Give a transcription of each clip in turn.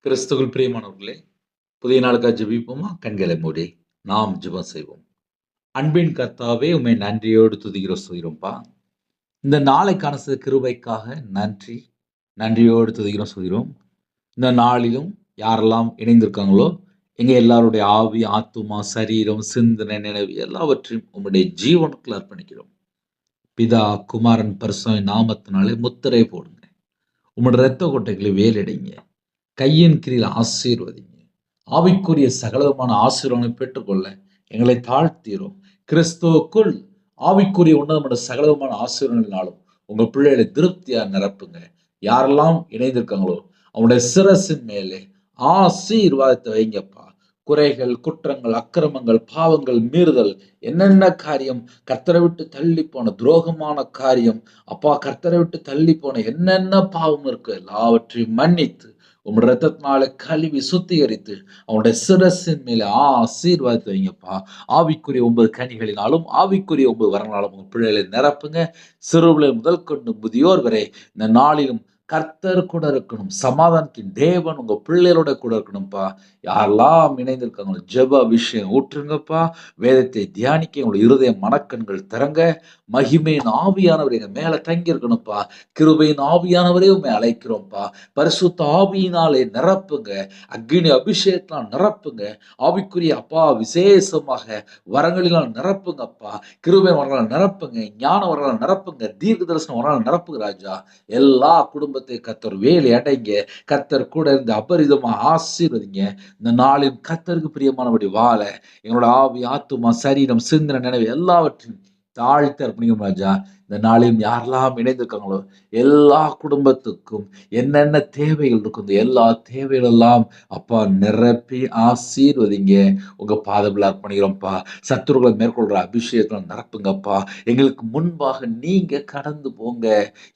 கிறிஸ்துவுக்குள் பிரியமானவர்களே, புதிய நாளுக்காக ஜெபிப்போமா? கண்களை மூடி நாம் ஜெபம் செய்வோம். அன்பின் கர்த்தாவே, உம்மை நன்றியோடு துதிக்கிறோம், ஸ்தோத்திரம்ப்பா. இந்த நாளைக்கான கிருபைக்காக நன்றி. நன்றியோடு துதிக்கிறோம், ஸ்தோத்திரம். இந்த நாளிலும் யாரெல்லாம் இணைந்திருக்காங்களோ, எங்க எல்லாருடைய ஆவி, ஆத்துமா, சரீரம், சிந்தனை, நினைவு எல்லாவற்றையும் உம்முடைய ஜீவனுக்குள் அர்ப்பணிக்கிறோம். பிதா, குமாரன், பரிசுத்த நாமத்தினாலே முத்திரை போடுங்க. உம்முடைய இரத்த கொட்டைகளை வேலிடைங்க. கையின் கீழில் ஆசீர்வதிங்க. ஆவிக்குரிய சகலமான ஆசீர்வாதங்களை பெற்றுக்கொள்ள எங்களை தாழ்த்தீரும். கிறிஸ்துவுக்குள் ஆவிக்குரிய உன்னதமான சகலமான ஆசீர்வாதங்களினாலும் உங்க பிள்ளைகளை திருப்தியா நிரப்புங்க. யாரெல்லாம் இணைந்திருக்காங்களோ அவனுடைய சிரசின் மேலே ஆசீர்வாதத்தை வைங்கப்பா. குறைகள், குற்றங்கள், அக்கிரமங்கள், பாவங்கள், மீறுதல், என்னென்ன காரியம் கர்த்தரை விட்டு தள்ளி போன துரோகமான காரியம், அப்பா கர்த்தரை விட்டு தள்ளி போன என்னென்ன பாவம் இருக்கு எல்லாவற்றையும் மன்னித்து உம்முடைய ரத்தத்தினால கழுவி சுத்திகரித்து அவனுடைய சிரசின் மேலே ஆசீர்வாதத்தை வைங்கப்பா. ஆவிக்குரிய 9 கனிகளினாலும் ஆவிக்குரிய 9 வரங்களாலும் உங்க பிள்ளைகளை நிரப்புங்க. சிறுபிள்ளை முதல் கொண்டு முதியோர் வரை இந்த நாளிலும் கர்த்தர் கூட இருக்கணும். சமாதானத்தின் தேவன் உங்க பிள்ளைகளோட கூட இருக்கணும்ப்பா. யாரெல்லாம் இணைந்திருக்காங்களோ ஜெப அபிஷேகம் ஊற்றுங்கப்பா. வேதத்தை தியானிக்க உங்களுடைய இருதய மனக்கண்கள் திறங்க. மகிமையின் ஆவியானவர் எங்க மேல தங்கி இருக்கணும்ப்பா. கிருபையின் ஆவியானவரே உண்மை அழைக்கிறோம்ப்பா. பரிசுத்த ஆவியினாலே நிரப்புங்க. அக்னி அபிஷேகத்தினால் நிரப்புங்க. ஆவிக்குரிய அப்பா விசேஷமாக வரங்களினால் நிரப்புங்கப்பா. கிருபை வரங்களால் நிரப்புங்க. ஞான வரங்களால் நிரப்புங்க. தீர்க்க தரிசனம் வரங்களால் நிரப்புங்க ராஜா. எல்லா குடும்பத்தை கர்த்தர் வேலை அடைங்க. கர்த்தர் கூட இருந்து அபரிதமா ஆசீர்வதிங்க. இந்த நாளில் கர்த்தருக்கு பிரியமானபடி வாழ எங்களோட ஆவி, ஆத்துமா, சரீரம், சிந்தனை, நினைவு எல்லாவற்றையும் தாழ்த்தி அர்ப்பணிக்கும் ராஜா. இந்த நாளிலும் யாரெல்லாம் இணைந்திருக்காங்களோ எல்லா குடும்பத்துக்கும் என்னென்ன தேவைகள் இருக்கும் இந்த எல்லா தேவைகள் எல்லாம் அப்பா நிரப்பி ஆசீர்வதிங்க. உங்க பாதத்தில் அர்ப்பணிக்கிறோம்ப்பா. சத்துருக்களை மேற்கொள்ற அபிஷேகத்தில் நிரப்புங்கப்பா. எங்களுக்கு முன்பாக நீங்க கடந்து போங்க.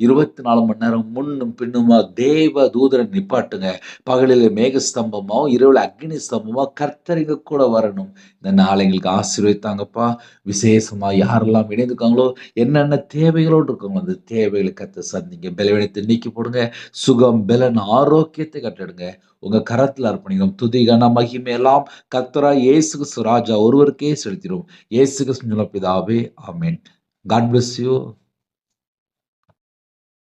24 மணி நேரம் முன்னும் பின்னுமா தேவ தூதரை நிப்பாட்டுங்க. பகலில் மேக ஸ்தம்பமோ இரவில் அக்னி ஸ்தம்பமோ கர்த்தரிங்க கூட வரணும். இந்த நாளை எங்களுக்கு ஆசீர்வதித்தாங்கப்பா. விசேஷமா யாரெல்லாம் இணைந்துக்காங்களோ என்னென்ன தேவைகளோடு இருக்காங்களோ அந்த தேவைகளை கர்த்தர் சந்திங்க. பலவீனத்தை நீக்கி போடுங்க. சுகம், பலன், ஆரோக்கியத்தை கட்டடுங்க. உங்க கரத்தில் அர்ப்பணிக்கிறோம். துதி, கன, மகிமை எல்லாம் கர்த்தராய் இயேசு கிறிஸ்து ராஜா ஒருவருக்கே செலுத்திடும். இயேசு கிறிஸ்து பிதாவே, ஆமென். God bless you.